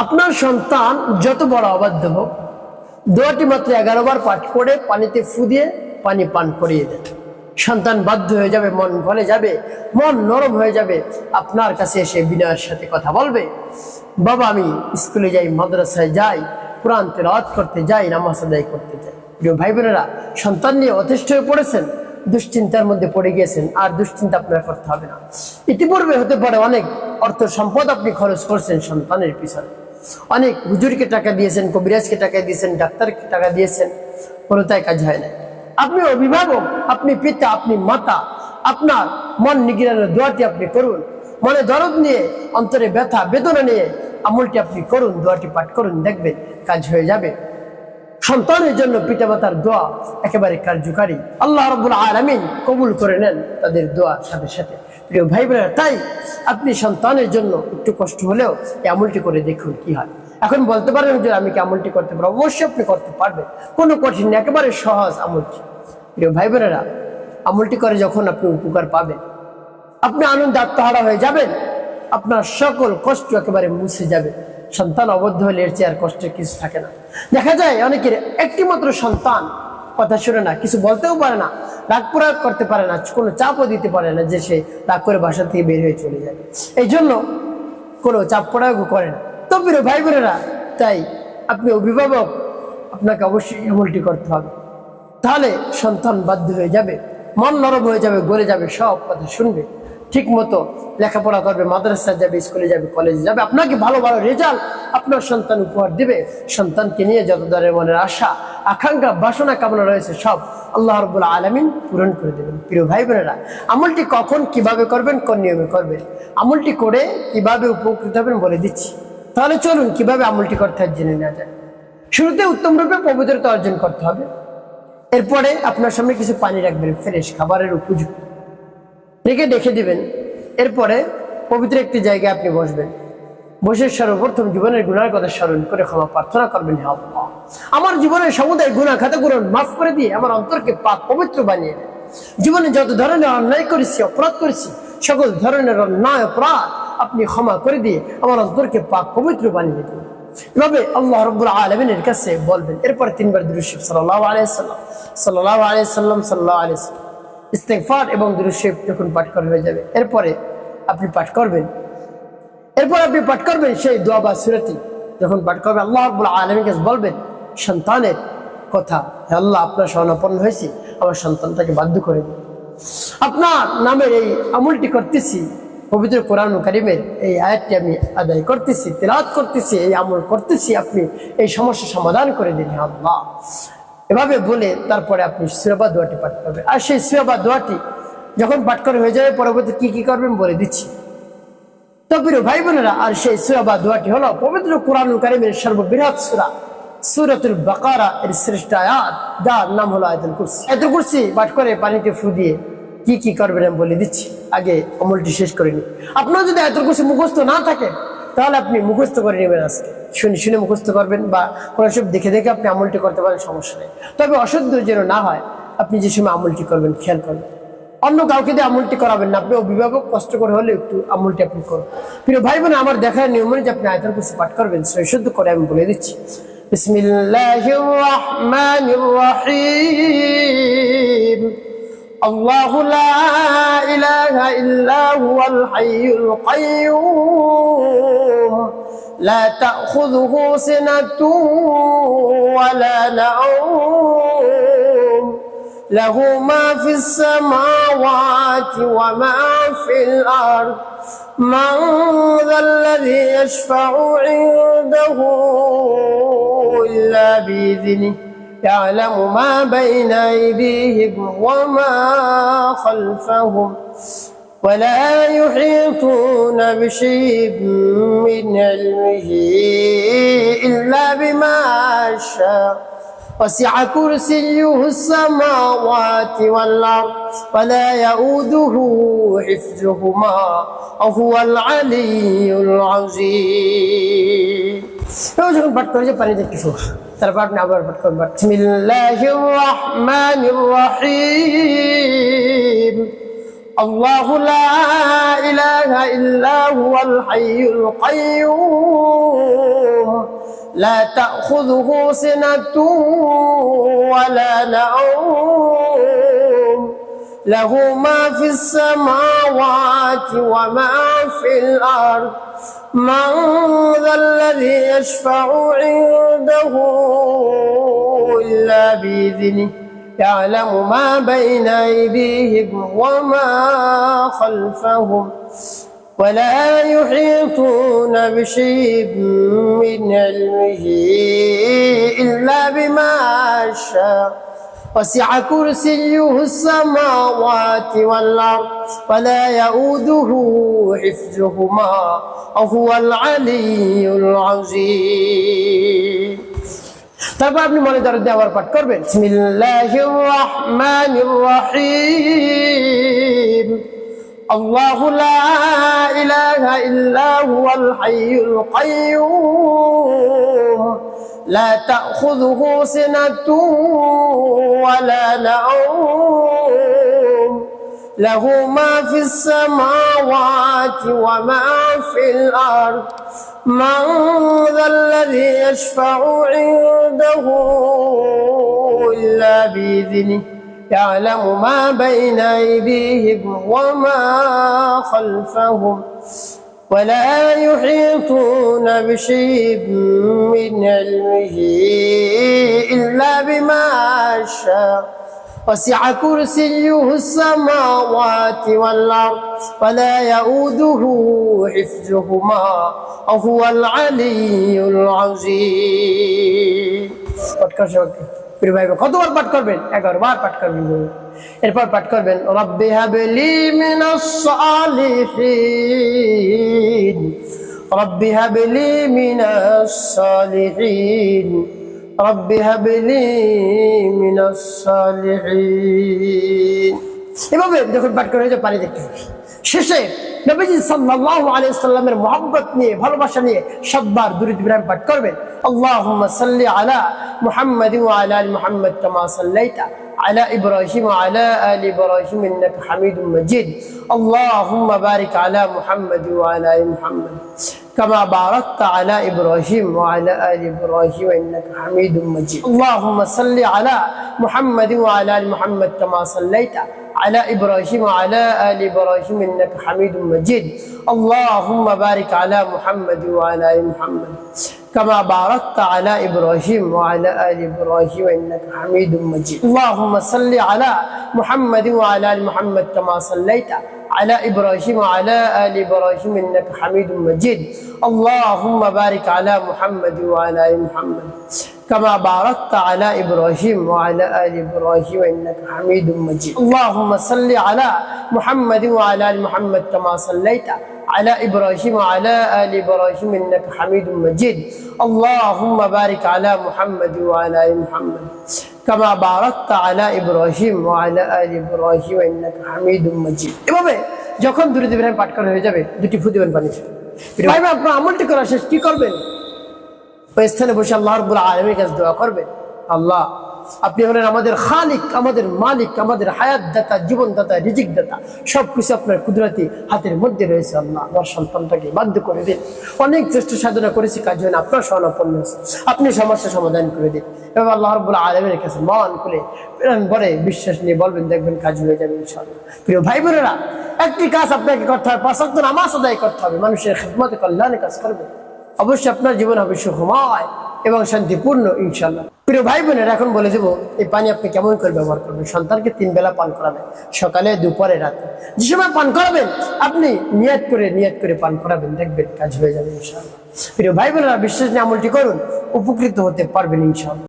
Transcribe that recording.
আপনার সন্তান যত বড় অবাধ্য হোক, দোয়াটি মাত্র 11 বার পাঠ করে পানিতে ফু দিয়ে পানি পান করিয়ে দেন। সন্তান বাধ্য হয়ে যাবে, মন গলে যাবে, মন নরম হয়ে যাবে, আপনার কাছে এসে বিনয়ের সাথে কথা বলবে, বাবা আমি স্কুলে যাই, মাদ্রাসায় যাই, কোরআন তেলাওয়াত করতে যাই, নামাজ আদায় করতে যাই। প্রিয় ভাই বোনেরা, সন্তান নিয়ে অতিষ্ঠ হয়ে পড়েছেন, দুশ্চিন্তার মধ্যে পড়ে গিয়েছেন, আর দুশ্চিন্তা আপনার করতে হবে না। ইতিপূর্বে হতে পারে অনেক অর্থ সম্পদ আপনি খরচ করছেন সন্তানের পিছনে, অনেক হুজুরকে টাকা দিয়েছেন, কবিরাজকে টাকা দিয়েছেন, ডাক্তারকে টাকা দিয়েছেন, কোনোটাই কাজ হয় না। আপনি অভিভাবক, আপনি পিতা, আপনি মাতা, আপনার মন নিগিরানোর দোয়াটি আপনি করুন। মনে দরদ নিয়ে, অন্তরে ব্যথা বেদনা নিয়ে আমলটি আপনি করুন, দোয়াটি পাঠ করুন, দেখবেন কাজ হয়ে যাবে। সন্তানের জন্য পিতামাতার দোয়া একেবারে কার্যকারী। আল্লাহ রাব্বুল আলামিন কবুল করে নেন তাদের দোয়ার সাথে সাথে। প্রিয় ভাই বোনেরা, তাই আপনি সন্তানের জন্য একটু কষ্ট হলেও এই আমলটি করে দেখুন কি হয়। এখন বলতে পারেন যে আমি কি আমলটি করতে পারবো? অবশ্যই আপনি করতে পারবেন, কোনো কঠিন না, একেবারে সহজ আমলটি। প্রিয় ভাই বোনেরা, আমলটি করে যখন আপনি উপকার পাবেন, আপনি আনন্দ আত্মহারা হয়ে যাবেন, আপনার সকল কষ্ট একেবারে মুছে যাবে। সন্তান অবদ্ধ হলে এর চেয়ে আর কষ্টের কিছু থাকে না। দেখা যায় অনেকের একটি মাত্র সন্তান, কথা শুনে না, কিছু বলতেও পারে না, রাগ প্রয়োগ করতে পারে না, কোনো চাপও দিতে পারে না যে সে রাগ করে বাসা থেকে বের হয়ে চলে যাবে, এই জন্য কোনো চাপ প্রয়োগও করে না। তো প্রিয় ভাই বোনেরা, তাই আপনি অভিভাবক, আপনাকে অবশ্যই আমলটি করতে হবে। তাহলে সন্তান বাধ্য হয়ে যাবে, মন নরম হয়ে যাবে, গলে যাবে, সব কথা শুনবে, ঠিক মতো লেখাপড়া করবে, মাদ্রাসায় যাবে, স্কুলে যাবে, কলেজে যাবে, আপনাকে ভালো ভালো রেজাল্ট আপনার সন্তান উপহার দিবে। সন্তানকে নিয়ে যত ধরনের মনের আশা, আকাঙ্ক্ষা, বাসনা, কামনা রয়েছে সব আল্লাহ রাব্বুল আলামিন পূরণ করে দেবেন। প্রিয় ভাই বোনেরা, আমলটি কখন কিভাবে করবেন, কোন নিয়মে করবেন, আমলটি করে কিভাবে উপকৃত হবেন বলে দিচ্ছি। তাহলে চলুন কিভাবে আমলটি করতে হয় জেনে নেওয়া যায়। শুরুতে উত্তম রূপে পবিত্রতা অর্জন করতে হবে। এরপরে আপনার সামনে কিছু পানি রাখবেন, ফ্রেশ খাবারের উপযুক্ত, রেখে দেখে দিবেন। এরপরে পবিত্র একটি জায়গায় আপনি বসবেন, বসে সর্বপ্রথম জীবনের গুনার কথা স্মরণ করে ক্ষমা প্রার্থনা করবেন, হে আল্লাহ, আমার জীবনের সমুদায় গুনাহ খাতাগুলো মাফ করে দিয়ে আমার অন্তরকে পাক পবিত্র বানিয়ে দেন। জীবনে যত ধরনের অন্যায় করেছি, অপরাধ করেছি, সকল ধরনের অন্যায় অপরাধ আপনি ক্ষমা করে দিয়ে আমার অন্তরকে পাক পবিত্র বানিয়ে দিন। এভাবে আল্লাহ রাব্বুল আলামিনের কাছে বলবেন। এরপরে 3 বার দুরূদ শরীফ সাল্লাল্লাহু আলাইহি সাল্লাম, সাল্লাল্লাহু আলাইহি সাল্লাম, সাল্লাল্লাহু আলাইহি সাল্লাম ইস্তিগফার এবং দুরূদ শরীফ যখন পাঠ করা হয়ে যাবে, এরপরে আপনি পাঠ করবেন। এরপর আপনি পাঠ করবেন সেই দোয়া বা সূরাটি। যখন পাঠ করবেন, আল্লাহ রাব্বুল আলামিনের কাছে বলবেন সন্তানের কথা, হে আল্লাহ, আপনার শরণাপন্ন হয়েছি, আমার সন্তানটাকে বাধ্য করে দিন। আপনার নামের এই আমলটি করতেছি, পবিত্র কোরআন কারীমের এই আয়াতটি আমি আদায় করতেছি, তেলাওয়াত করতেছি, এই আমল করতেছি, আপনি এই সমস্যা সমাধান করে দিন, হে আল্লাহ। এভাবে বলে তারপরে আপনি সূরা বা দোয়াটি পাঠ করবেন। আর সেই সূরা বা দোয়াটি যখন পাঠ করে হয়ে যাবে, পরবর্তী কি কি করবেন বলে দিচ্ছি। তো প্রিয় ভাই বোনেরা, আর সেই সূরা বা দোয়াটি হলো পবিত্র কোরআন কারীমের সর্ববৃহৎ সূরা, সূরাতুল বাকারা এর শ্রেষ্ঠ আয়াত, যার নাম হলো আয়াতুল কুরসি। আয়াতুল কুরসি পাঠ করে পানিতে ফু দিয়ে কি কি করবেন আমি বলে দিচ্ছি। আগে আমলটি শেষ করে নিন। আপনার যদি আয়াতুল কুরসি মুখস্থ না থাকে, তাহলে আপনি মুখস্থ করে নেবেন, আজকে শুনে শুনে মুখস্থ করবেন, বা কোনো সব দেখে দেখে আপনি আমলটি করতে পারেন, সমস্যা নেই। তবে অশুদ্ধ যেন না হয়, আপনি যে সময় আমলটি করবেন খেয়াল করবেন। অন্য কাউকে দিয়ে আমলটি করাবেন না, আপনি অভিভাবক, কষ্ট করে হলে একটু আমলটি আপনি করুন। প্রিয় ভাই বোন, আমার দেখার নিয়ম অনুযায়ী আপনি আয়াতুল কুরসি পাঠ করবেন, শুদ্ধ করে আমি বলে দিচ্ছি। বিসমিল্লাহির রাহমানির রাহিম। আল্লাহু লা ইলাহা ইল্লা হুয়াল হাইয়ুল কাইয়্যুম লা তাখুযুহু সিনাতুন ওয়া লা নাওম লাহু মা ফিস সামাওয়াতি ওয়া মা ফিল আরদ মান যাল্লাযী ইয়াশফা'ু 'ইনদাহু ইল্লা বিইذনিহি يعلم ما بين أيديهم وما خلفهم ولا يحيطون بشيء من علمه إلا بما شاء وسع كرسيه السماوات والأرض ولا يؤوده حفظهما وهو العلي العظيم. যখন পাঠ করে যে পানিতে কিছু, তারপর আপনি আবার পাঠ করবেন বিসমিল্লাহির রাহমানির রাহিম। আল্লাহু লা ইলাহা ইল্লা হুয়াল হাইয়ুল কাইয়্যুম لا تأخذه سنة ولا نوم له ما في السماوات وما في الأرض من ذا الذي يشفع عنده إلا بإذنه يعلم ما بين أيديهم وما خلفهم ولا يحيطون بشيء من علمه إلا بما شاء وسع كرسيه السماوات والأرض ولا يؤوده حفظهما وهو العلي العظيم তারপর আপনি মনে দরদ আবার পাঠ করবেন বিসমিল্লাহির রহমানির রহিম আল্লাহু লা ইলাহা ইল্লা হুয়াল হাইয়ুল কাইয়্যুম লা তাখুযুহু সিনাতুন ওয়ালা নাওম লাহু মা ফিস সামাওয়াতি ওয়া মা ফিল আরদ من ذا الذي يشفع عنده إلا بإذنه يعلم ما بين أيديهم وما خلفهم ولا يحيطون بشيء من علمه إلا بما شاء وسع كرسيه السماوات والأرض ولا يؤوده حفظهما وهو العلي العظيم কতবার পাঠ করবেন 11 বার পাঠ করবেন এরপর পাঠ করবেন রব্বি হাবলি মিনাস সালিহিন রব্বি হাবলি মিনাস সালিহিন রব্বি হাবলি মিনাস সালিহিন এভাবে যখন পাঠ করে পানি দেখতে শেষে নবীজি সাল্লাল্লাহু আলাইহি সাল্লামের মহব্বত নিয়ে ভালোবাসা নিয়ে 7 বার দুরূদ ইব্রাহিম পাঠ করবেন আল্লাহুম্মা সাল্লি আলা মুহাম্মাদ ওয়া আলা আলি মুহাম্মাদ কামা সাল্লাইতা على إبراهيم وعلى آل إبراهيم إنك حميد مجيد اللهم بارك على محمد وعلى آل محمد كما باركت على إبراهيم وعلى آل إبراهيم إنك حميد مجيد اللهم صل على محمد وعلى آل محمد كما صليت على إبراهيم وعلى آل إبراهيم إنك حميد مجيد اللهم بارك على محمد وعلى آل محمد كما باركت على إبراهيم وعلى آل إبراهيم إنك حميد مجيد اللهم صل على محمد وعلى آل محمد كما صليت على إبراهيم وعلى آل إبراهيم إنك حميد مجيد اللهم بارك على محمد وعلى آل محمد كما باركت على إبراهيم وعلى آل إبراهيم إنك حميد مجيد اللهم صل على محمد وعلى آل محمد كما صليت على إبراهيم وعلى آل إبراهيم إنك حميد مجيد اللهم بارك على محمد وعلى آل محمد كما باركت على إبراهيم وعلى آل إبراهيم إنك حميد مجيد এভাবে যখন দুরূদ ইব্রাহিম পাঠ করা হয়ে যাবে দুটি ফু দিবেন পানিতে ভাই আপনার আমলটি করা শেষ কি করবেন ওই স্থানে বসে আল্লাহ রাব্বুল আলামিনের কাছে দোয়া করবেন আল্লাহ আপনি হলেন আমাদের খালিক আমাদের মালিক আমাদের হায়াত দাতা জীবন দাতা রিজিক দাতা সবকিছু আপনার কুদরতি হাতের মধ্যে রয়েছে আল্লাহ আমার সন্তানটাকে বাধ্য করে দিন অনেক চেষ্টা সাধনা করেছি কাজ হয় না আপনার শরণাপন্ন আপনি সমস্যা সমাধান করে দিন এবং আল্লাহ রাব্বুল আলামিনের কাছে মান খুলে প্রাণ ভরে বিশ্বাস নিয়ে বলবেন দেখবেন কাজ হয়ে যাবে ইনশাআল্লাহ প্রিয় ভাই বোনেরা একটি কাজ আপনাকে করতে হবে 5 ওয়াক্ত নামাজ আদায় করতে হবে মানুষের খিদমতে কল্যাণে কাজ করবেন অবশ্যই আপনার জীবন হবে সুখময় এবং শান্তিপূর্ণ ইনশাআল্লাহ প্রিয় ভাই বোনেরা এখন বলে দেবো এই পানি আপনি কেমন করে ব্যবহার করবেন সন্তানকে 3 বেলা পান করাবেন সকালে দুপুরে রাতে যে সময় পান করাবেন আপনি নিয়ত করে পান করাবেন দেখবেন কাজ হয়ে যাবে ইনশাআল্লাহ প্রিয় ভাই বোনেরা বিশ্বাস নিয়ে আমলটি করুন উপকৃত হতে পারবেন ইনশাআল্লাহ